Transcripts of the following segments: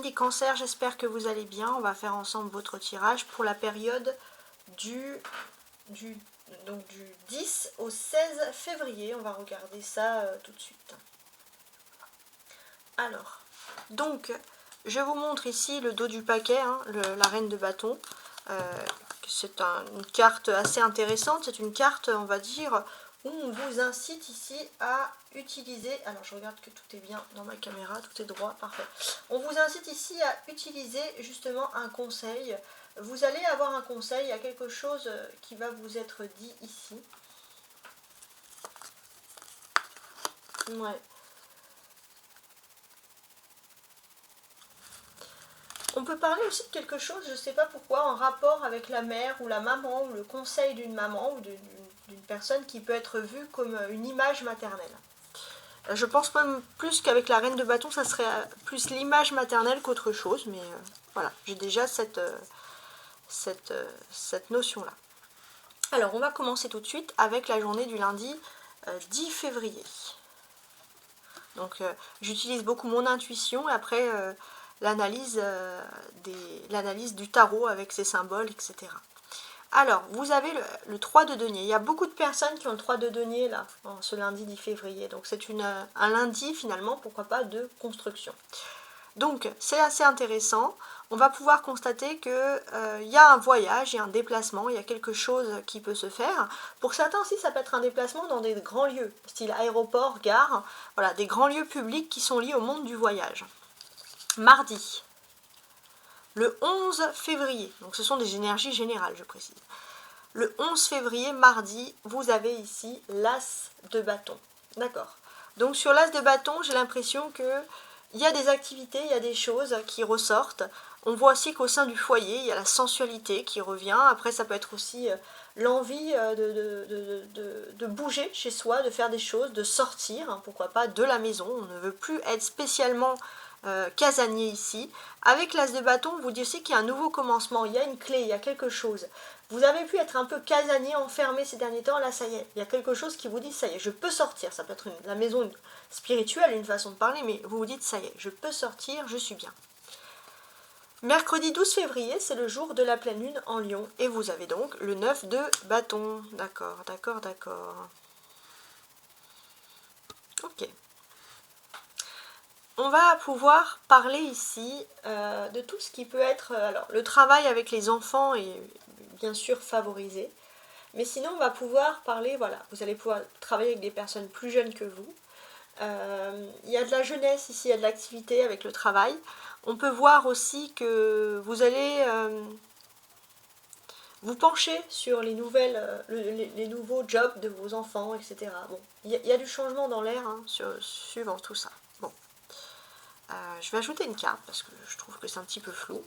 les cancers, j'espère que vous allez bien. On va faire ensemble votre tirage pour la période du 10 au 16 février. On va regarder ça tout de suite. Alors, donc, je vous montre ici le dos du paquet, hein, la reine de bâton. C'est une carte assez intéressante. C'est une carte, on va dire, où on vous incite ici à utiliser, alors je regarde que tout est bien dans ma caméra, tout est droit, parfait. On vous incite ici à utiliser justement un conseil. Vous allez avoir un conseil, il y a quelque chose qui va vous être dit ici. Ouais. On peut parler aussi de quelque chose, je ne sais pas pourquoi, en rapport avec la mère ou la maman, ou le conseil d'une maman ou d'une personne qui peut être vue comme une image maternelle. Je pense même plus qu'avec la reine de bâton, ça serait plus l'image maternelle qu'autre chose, mais voilà, j'ai déjà cette notion-là. Alors, on va commencer tout de suite avec la journée du lundi 10 février. Donc, j'utilise beaucoup mon intuition et après l'analyse du tarot avec ses symboles, etc. Alors, vous avez le 3 de denier. Il y a beaucoup de personnes qui ont le 3 de denier là, ce lundi 10 février. Donc, c'est un lundi finalement, pourquoi pas, de construction. Donc, c'est assez intéressant. On va pouvoir constater qu'il y a un voyage, il y a un déplacement, il y a quelque chose qui peut se faire. Pour certains aussi, ça peut être un déplacement dans des grands lieux, style aéroport, gare, voilà, des grands lieux publics qui sont liés au monde du voyage. Mardi, le 11 février, donc ce sont des énergies générales, je précise. Le 11 février, mardi, vous avez ici l'as de bâton. D'accord. Donc sur l'as de bâton, j'ai l'impression qu'il y a des activités, il y a des choses qui ressortent. On voit aussi qu'au sein du foyer, il y a la sensualité qui revient. Après, ça peut être aussi l'envie de bouger chez soi, de faire des choses, de sortir, hein, pourquoi pas, de la maison. On ne veut plus être spécialement casanier ici. Avec l'as de bâton, on vous dit aussi qu'il y a un nouveau commencement, il y a une clé, il y a quelque chose. Vous avez pu être un peu casanier, enfermé ces derniers temps, là ça y est, il y a quelque chose qui vous dit ça y est, je peux sortir. Ça peut être la maison spirituelle, une façon de parler, mais vous vous dites ça y est, je peux sortir, je suis bien. Mercredi 12 février, c'est le jour de la pleine lune en Lion, et vous avez donc le 9 de bâton. D'accord, d'accord, d'accord. Ok. On va pouvoir parler ici de tout ce qui peut être... alors, le travail avec les enfants est bien sûr favorisé. Mais sinon, on va pouvoir parler, voilà, vous allez pouvoir travailler avec des personnes plus jeunes que vous. Il y a de la jeunesse ici, il y a de l'activité avec le travail. On peut voir aussi que vous allez vous pencher sur les nouveaux jobs de vos enfants, etc. Bon, il y a du changement dans l'air hein, suivant tout ça. Bon. Je vais ajouter une carte parce que je trouve que c'est un petit peu flou.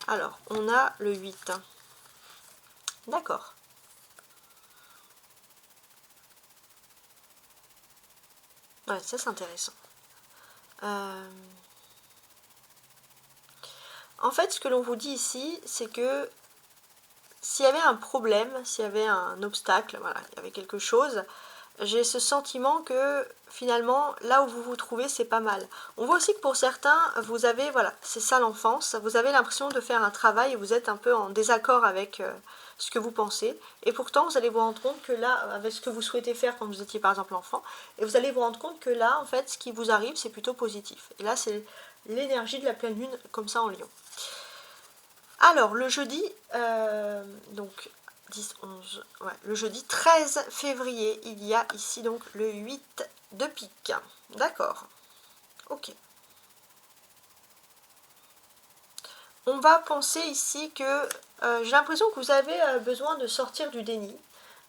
Alors, on a le 8. D'accord. Ouais, ça c'est intéressant. En fait, ce que l'on vous dit ici, c'est que s'il y avait un problème, s'il y avait un obstacle, voilà, il y avait quelque chose, j'ai ce sentiment que finalement, là où vous vous trouvez, c'est pas mal. On voit aussi que pour certains, vous avez, voilà, c'est ça l'enfance, vous avez l'impression de faire un travail et vous êtes un peu en désaccord avec ce que vous pensez. Et pourtant, vous allez vous rendre compte que là, avec ce que vous souhaitez faire quand vous étiez par exemple enfant, et vous allez vous rendre compte que là, en fait, ce qui vous arrive, c'est plutôt positif. Et là, c'est l'énergie de la pleine lune comme ça en Lion. Alors, le jeudi, donc 10, 11, ouais, le jeudi 13 février, il y a ici donc le 8 de pique. D'accord. Ok. On va penser ici que j'ai l'impression que vous avez besoin de sortir du déni.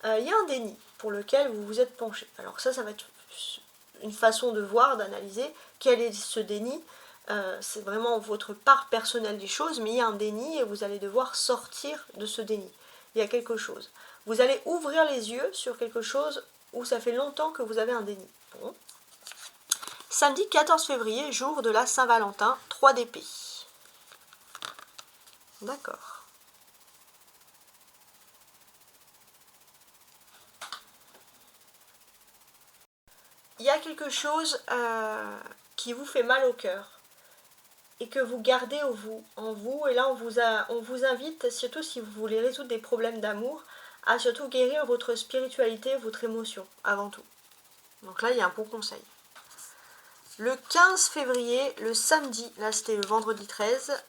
Il y a un déni pour lequel vous vous êtes penché. Alors ça va être une façon de voir, d'analyser quel est ce déni. C'est vraiment votre part personnelle des choses, mais il y a un déni et vous allez devoir sortir de ce déni. Il y a quelque chose. Vous allez ouvrir les yeux sur quelque chose où ça fait longtemps que vous avez un déni. Bon. Samedi 14 février, jour de la Saint-Valentin, 3 d'épée. D'accord. Il y a quelque chose qui vous fait mal au cœur. et que vous gardez en vous. Et là, on vous invite, surtout si vous voulez résoudre des problèmes d'amour, à surtout guérir votre spiritualité, votre émotion, avant tout. Donc là, il y a un bon conseil. Le 15 février, le samedi, là c'était le vendredi 13,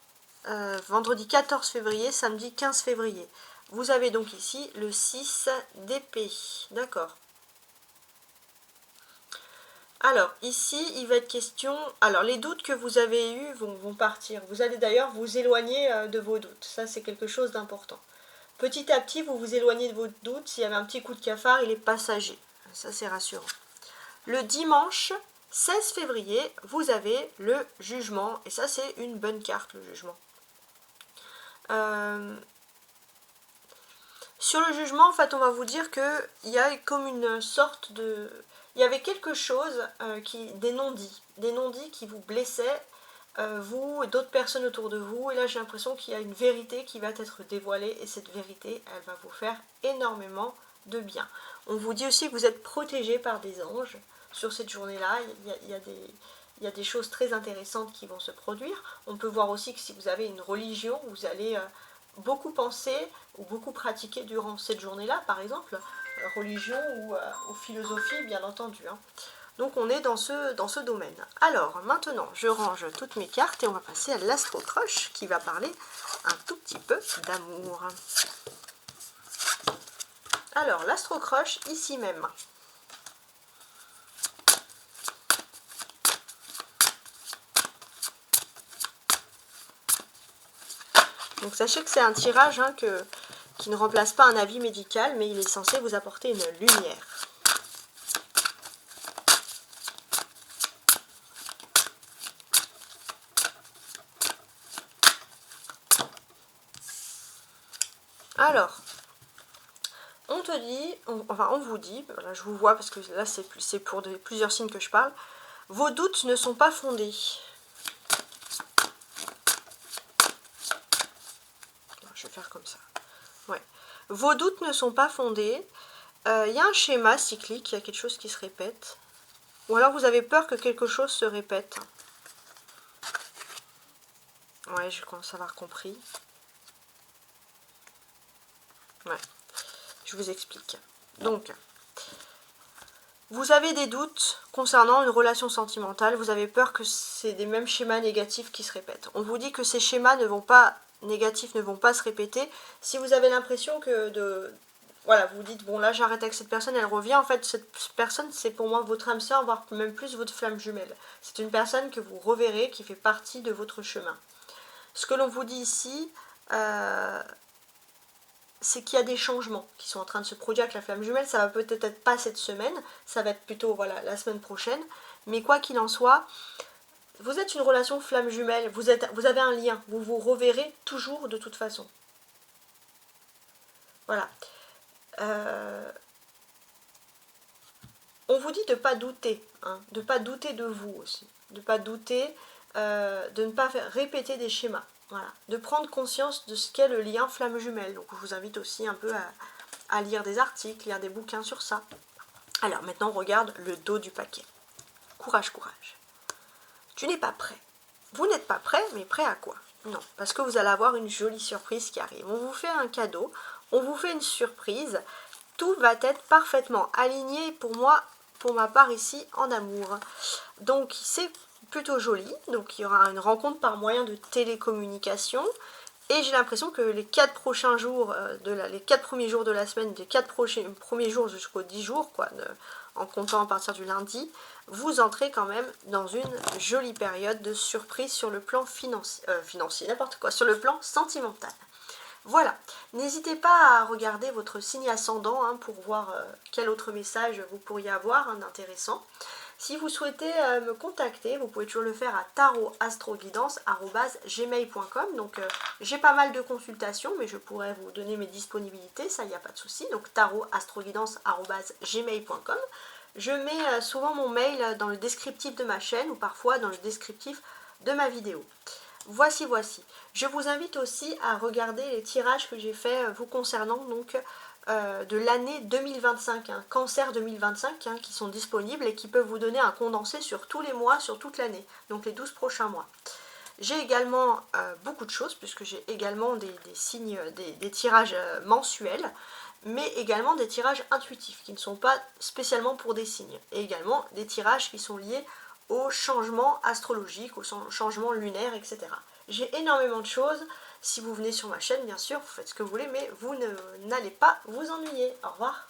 vendredi 14 février, samedi 15 février. Vous avez donc ici le 6 d'épée, d'accord. Alors, ici, il va être question... Alors, les doutes que vous avez eus vont partir. Vous allez d'ailleurs vous éloigner de vos doutes. Ça, c'est quelque chose d'important. Petit à petit, vous vous éloignez de vos doutes. S'il y avait un petit coup de cafard, il est passager. Ça, c'est rassurant. Le dimanche 16 février, vous avez le jugement. Et ça, c'est une bonne carte, le jugement. Sur le jugement, en fait, on va vous dire qu'il y a comme une sorte de... Il y avait quelque chose, des non-dits qui vous blessaient, vous et d'autres personnes autour de vous. Et là, j'ai l'impression qu'il y a une vérité qui va être dévoilée. Et cette vérité, elle va vous faire énormément de bien. On vous dit aussi que vous êtes protégé par des anges. Sur cette journée-là, il y a des choses très intéressantes qui vont se produire. On peut voir aussi que si vous avez une religion, vous allez beaucoup penser ou beaucoup pratiquer durant cette journée-là, par exemple, religion ou philosophie, bien entendu. Hein. Donc on est dans ce domaine. Alors maintenant, je range toutes mes cartes et on va passer à l'astro-croche qui va parler un tout petit peu d'amour. Alors l'astro-croche, ici même. Donc sachez que c'est un tirage qui ne remplace pas un avis médical, mais il est censé vous apporter une lumière. Alors, on te dit, on vous dit, là je vous vois parce que là c'est pour plusieurs signes que je parle, vos doutes ne sont pas fondés. Je vais faire comme ça. Ouais. Vos doutes ne sont pas fondés. Il y a un schéma cyclique, il y a quelque chose qui se répète. Ou alors vous avez peur que quelque chose se répète. Ouais, je commence à avoir compris. Ouais, je vous explique. Donc, vous avez des doutes concernant une relation sentimentale. Vous avez peur que c'est des mêmes schémas négatifs qui se répètent. On vous dit que ces schémas négatifs ne vont pas se répéter. Si vous avez l'impression que voilà, vous dites, bon là j'arrête avec cette personne, elle revient. En fait, cette personne, c'est pour moi votre âme sœur, voire même plus votre flamme jumelle. C'est une personne que vous reverrez, qui fait partie de votre chemin. Ce que l'on vous dit ici, c'est qu'il y a des changements qui sont en train de se produire avec la flamme jumelle. Ça va peut-être être pas cette semaine, ça va être plutôt voilà, la semaine prochaine. Mais quoi qu'il en soit, vous êtes une relation flamme jumelle, vous avez un lien, vous vous reverrez toujours de toute façon. Voilà. On vous dit de ne pas douter, hein, de ne pas douter de vous aussi, de ne pas douter, de ne pas répéter des schémas, voilà, de prendre conscience de ce qu'est le lien flamme jumelle. Donc je vous invite aussi un peu à lire des articles, lire des bouquins sur ça. Alors maintenant on regarde le dos du paquet. Courage, courage. Tu n'es pas prêt. Vous n'êtes pas prêt, mais prêt à quoi? Non, parce que vous allez avoir une jolie surprise qui arrive. On vous fait un cadeau, on vous fait une surprise. Tout va être parfaitement aligné pour moi, pour ma part ici, en amour. Donc c'est plutôt joli. Donc il y aura une rencontre par moyen de télécommunication. Et j'ai l'impression que les 4 prochains jours, les 4 premiers jours de la semaine, des 4 premiers jours jusqu'aux 10 jours, quoi, en comptant à partir du lundi, vous entrez quand même dans une jolie période de surprise sur le plan financier, n'importe quoi, sur le plan sentimental. Voilà, n'hésitez pas à regarder votre signe ascendant hein, pour voir quel autre message vous pourriez avoir d'intéressant. Si vous souhaitez me contacter, vous pouvez toujours le faire à tarotastroguidance@gmail.com. Donc j'ai pas mal de consultations, mais je pourrais vous donner mes disponibilités, ça il n'y a pas de souci. Donc tarotastroguidance@gmail.com. Je mets souvent mon mail dans le descriptif de ma chaîne ou parfois dans le descriptif de ma vidéo. Voici. Je vous invite aussi à regarder les tirages que j'ai fait vous concernant donc de l'année 2025, hein, Cancer 2025, hein, qui sont disponibles et qui peuvent vous donner un condensé sur tous les mois, sur toute l'année, donc les 12 prochains mois. J'ai également beaucoup de choses, puisque j'ai également des signes, des tirages mensuels, mais également des tirages intuitifs, qui ne sont pas spécialement pour des signes, et également des tirages qui sont liés aux changements astrologiques, aux changements lunaires, etc. J'ai énormément de choses. Si vous venez sur ma chaîne, bien sûr, vous faites ce que vous voulez, mais vous n'allez pas vous ennuyer. Au revoir.